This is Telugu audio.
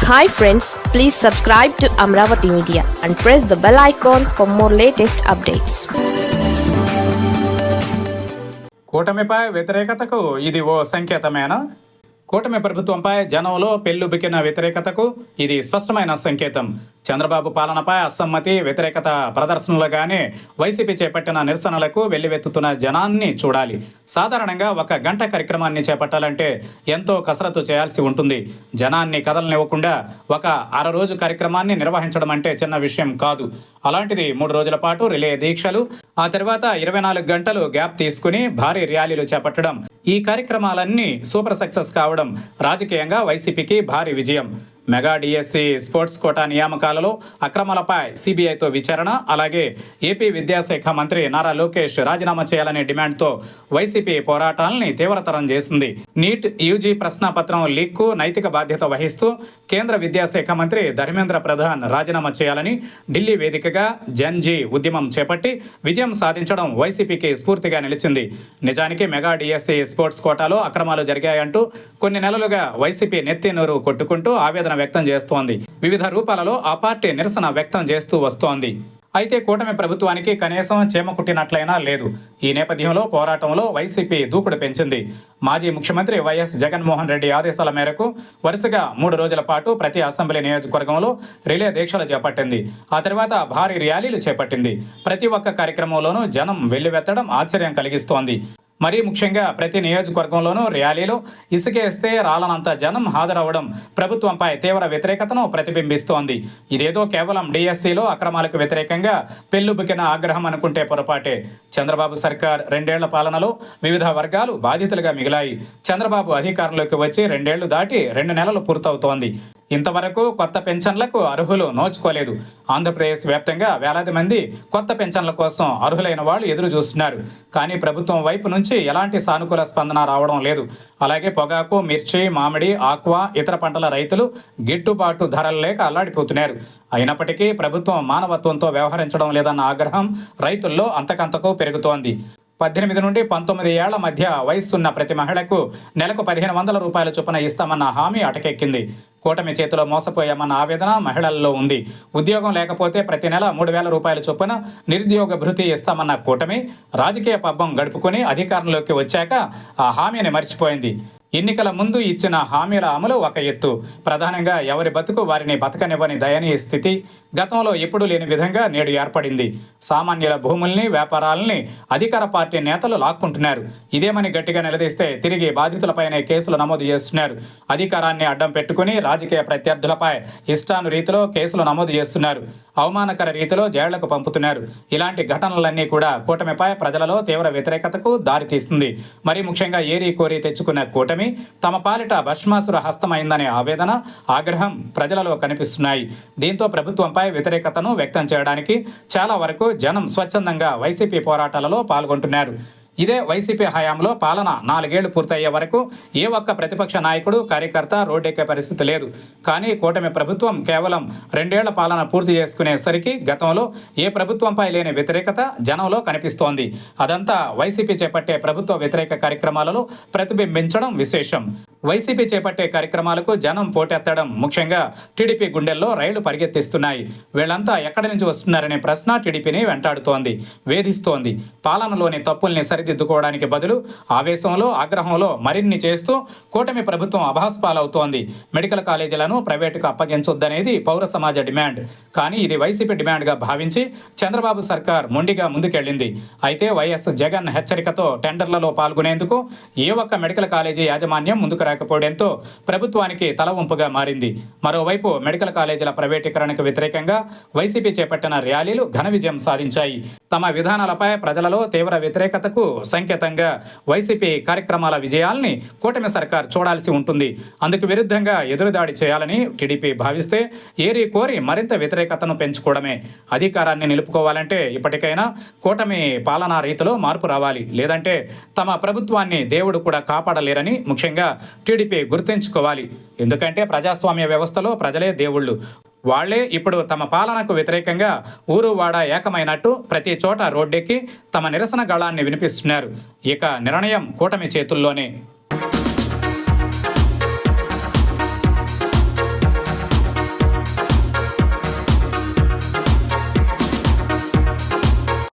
Hi friends, please subscribe to Amravati Media and press the bell icon for more latest updates. కూటమిపై వ్యతిరేకతకు ఇది ఓ సంకేతమేనా? కూటమి ప్రభుత్వంపై జనంలో పెల్లుబికిన వ్యతిరేకతకు ఇది స్పష్టమైన సంకేతం. చంద్రబాబు పాలనపై అసమ్మతి, వ్యతిరేకత ప్రదర్శనలుగానే వైసీపీ చేపట్టిన నిరసనలకు వెల్లువెత్తుతున్న జనాన్ని చూడాలి. సాధారణంగా ఒక గంట కార్యక్రమాన్ని చేపట్టాలంటే ఎంతో కసరత్తు చేయాల్సి ఉంటుంది. జనాన్ని కదలనివ్వకుండా ఒక అరరోజు కార్యక్రమాన్ని నిర్వహించడం అంటే చిన్న విషయం కాదు. అలాంటిది 3 రోజుల పాటు రిలే దీక్షలు, ఆ తర్వాత 24 గంటలు గ్యాప్ తీసుకుని భారీ ర్యాలీలు చేపట్టడం, ఈ కార్యక్రమాలన్నీ సూపర్ సక్సెస్ కావడం రాజకీయంగా వైసీపీకి భారీ విజయం. మెగా డిఎస్సి స్పోర్ట్స్ కోటా నియామకాలలో అక్రమాలపై సిబిఐతో విచారణ, అలాగే ఏపీ విద్యాశాఖ మంత్రి నారా లోకేష్ రాజీనామా చేయాలనే డిమాండ్తో వైసీపీ పోరాటాలని తీవ్రతరం చేసింది. నీట్ యూజీ ప్రశ్నాపత్రం లీక్కు నైతిక బాధ్యత వహిస్తూ కేంద్ర విద్యాశాఖ మంత్రి ధర్మేంద్ర ప్రధాన్ రాజీనామా చేయాలని ఢిల్లీ వేదికగా జన్జీ ఉద్యమం చేపట్టి విజయం సాధించడం వైసీపీకి స్ఫూర్తిగా నిలిచింది. నిజానికి మెగా డిఎస్సి స్పోర్ట్స్ కోటాలో అక్రమాలు జరిగాయంటూ కొన్ని నెలలుగా వైసీపీ నెత్తి నోరు కొట్టుకుంటూ ఆవేదన వ్యక్తం చేస్తోంది. వివిధ రూపాలలో ఆ పార్టీ నిరసన వ్యక్తం చేస్తూ వస్తోంది. అయితే కూటమి ప్రభుత్వానికి కనీసం చీమ కుట్టినట్లయినా లేదు. ఈ నేపథ్యంలో పోరాటంలో వైసీపీ దూకుడు పెంచింది. మాజీ ముఖ్యమంత్రి వైఎస్ జగన్మోహన్ రెడ్డి ఆదేశాల మేరకు వరుసగా 3 రోజుల పాటు ప్రతి అసెంబ్లీ నియోజకవర్గంలో రిలే దీక్షలు చేపట్టింది. ఆ తర్వాత భారీ ర్యాలీలు చేపట్టింది. ప్రతి ఒక్క కార్యక్రమంలోనూ జనం వెల్లువెత్తడం ఆశ్చర్యం కలిగిస్తోంది. మరీ ముఖ్యంగా ప్రతి నియోజకవర్గంలోనూ ర్యాలీలు, ఇసుకేస్తే రాలనంత జనం హాజరవడం ప్రభుత్వంపై తీవ్ర వ్యతిరేకతను ప్రతిబింబిస్తోంది. ఇదేదో కేవలం డిఎస్సిలో అక్రమాలకు వ్యతిరేకంగా పెల్లుబుకిన ఆగ్రహం అనుకుంటే పొరపాటే. చంద్రబాబు సర్కార్ 2 ఏళ్ల పాలనలో వివిధ వర్గాలు బాధితులుగా మిగిలాయి. చంద్రబాబు అధికారంలోకి వచ్చి 2 ఏళ్లు దాటి 2 నెలలు పూర్తవుతోంది. ఇంతవరకు కొత్త పెన్షన్లకు అర్హులు నోచుకోలేదు. ఆంధ్రప్రదేశ్ వ్యాప్తంగా వేలాది మంది కొత్త పెన్షన్ల కోసం అర్హులైన వాళ్ళు ఎదురు చూస్తున్నారు. కానీ ప్రభుత్వం వైపు నుంచి ఎలాంటి సానుకూల స్పందన రావడం లేదు. అలాగే పొగాకు, మిర్చి, మామిడి, ఆక్వా, ఇతర పంటల రైతులు గిట్టుబాటు ధరలు లేక అల్లాడిపోతున్నారు. అయినప్పటికీ ప్రభుత్వం మానవత్వంతో వ్యవహరించడం లేదన్న ఆగ్రహం రైతుల్లో అంతకంతకు పెరుగుతోంది. 18 నుండి 19 ఏళ్ల మధ్య వయస్సున్న ప్రతి మహిళకు నెలకు 1500 రూపాయల చొప్పున ఇస్తామన్న హామీ అటకెక్కింది. కూటమి చేతిలో మోసపోయామన్న ఆవేదన మహిళల్లో ఉంది. ఉద్యోగం లేకపోతే ప్రతి నెల 3000 రూపాయల చొప్పున నిరుద్యోగ భృతి ఇస్తామన్న కూటమి రాజకీయ పబ్బం గడుపుకొని అధికారంలోకి వచ్చాక ఆ హామీని మర్చిపోయింది. ఎన్నికల ముందు ఇచ్చిన హామీల అమలు ఒక ఎత్తు, ప్రధానంగా ఎవరి బతుకు వారిని బతకనివ్వని దయనీయ స్థితి గతంలో ఎప్పుడూ లేని విధంగా నేడు ఏర్పడింది. సామాన్యుల భూముల్ని, వ్యాపారాలని అధికార పార్టీ నేతలు లాక్కుంటున్నారు. ఇదేమని గట్టిగా నిలదీస్తే తిరిగి బాధితులపైనే కేసులు నమోదు చేస్తున్నారు. అధికారాన్ని అడ్డం పెట్టుకుని రాజకీయ ప్రత్యర్థులపై ఇష్టాను రీతిలో కేసులు నమోదు చేస్తున్నారు. అవమానకర రీతిలో జైళ్లకు పంపుతున్నారు. ఇలాంటి ఘటనలన్నీ కూడా కూటమిపై ప్రజలలో తీవ్ర వ్యతిరేకతకు దారితీస్తుంది. మరీ ముఖ్యంగా ఏరి కోరి తెచ్చుకున్న కూటమి తమ పాలిట భస్మాసుర హస్తమైందనే ఆవేదన, ఆగ్రహం ప్రజలలో కనిపిస్తున్నాయి. దీంతో ప్రభుత్వంపై వ్యతిరేకతను వ్యక్తం చేయడానికి చాలా వరకు జనం స్వచ్ఛందంగా వైసీపీ పోరాటాలలో పాల్గొంటున్నారు. ఇదే వైసీపీ హయాంలో పాలన 4 ఏళ్లు పూర్తయ్యే వరకు ఏ ఒక్క ప్రతిపక్ష నాయకుడు, కార్యకర్త రోడ్డెక్కే పరిస్థితి లేదు. కానీ కూటమి ప్రభుత్వం కేవలం 2 ఏళ్ల పాలన పూర్తి చేసుకునేసరికి గతంలో ఏ ప్రభుత్వంపై లేని వ్యతిరేకత జనంలో కనిపిస్తోంది. అదంతా వైసీపీ చేపట్టే ప్రభుత్వ వ్యతిరేక కార్యక్రమాలలో ప్రతిబింబించడం విశేషం. వైసీపీ చేపట్టే కార్యక్రమాలకు జనం పోటెత్తడం, ముఖ్యంగా టీడీపీ గుండెల్లో రైళ్లు పరిగెత్తిస్తున్నాయి. వీళ్లంతా ఎక్కడి నుంచి వస్తున్నారనే ప్రశ్న టీడీపీని వెంటాడుతోంది, వేధిస్తోంది. పాలనలోని తప్పుల్ని సరిదిద్దుకోవడానికి బదులు ఆవేశంలో, ఆగ్రహంలో మరిన్ని చేస్తూ కూటమి ప్రభుత్వం అభాస్పాలవుతోంది. మెడికల్ కాలేజీలను ప్రైవేటుకు అప్పగించొద్దనేది పౌర సమాజ డిమాండ్. కానీ ఇది వైసీపీ డిమాండ్గా భావించి చంద్రబాబు సర్కార్ మొండిగా ముందుకెళ్లింది. అయితే వైఎస్ జగన్ హెచ్చరికతో టెండర్లలో పాల్గొనేందుకు ఏ ఒక్క మెడికల్ కాలేజీ యాజమాన్యం ముందుకు రాకపోవడంతో ప్రభుత్వానికి తలవంపుగా మారింది. మరోవైపు మెడికల్ కాలేజీల ప్రైవేటీకరణకు వ్యతిరేకంగా వైసీపీ చేపట్టిన ర్యాలీలు ఘన విజయం సాధించాయి. తమ విధానాలపై ప్రజలలో తీవ్ర వ్యతిరేకతకు సంకేతంగా వైసీపీ కార్యక్రమాల విజయాల్ని కూటమి సర్కార్ చూడాల్సి ఉంటుంది. అందుకు విరుద్ధంగా ఎదురుదాడి చేయాలని టీడీపీ భావిస్తే ఏరి కోరి మరింత వ్యతిరేకతను పెంచుకోవడమే. అధికారాన్ని నిలుపుకోవాలంటే ఇప్పటికైనా కూటమి పాలనా రీతిలో మార్పు రావాలి. లేదంటే తమ ప్రభుత్వాన్ని దేవుడు కూడా కాపాడలేరని ముఖ్యంగా టీడీపీ గుర్తుంచుకోవాలి. ఎందుకంటే ప్రజాస్వామ్య వ్యవస్థలో ప్రజలే దేవుళ్ళు. వాళ్లే ఇప్పుడు తమ పాలనకు వ్యతిరేకంగా ఊరు వాడ ఏకమైనట్టు ప్రతి చోట రోడ్డెక్కి తమ నిరసన గళాన్ని వినిపిస్తున్నారు. ఇక నిర్ణయం కూటమి చేతుల్లోనే.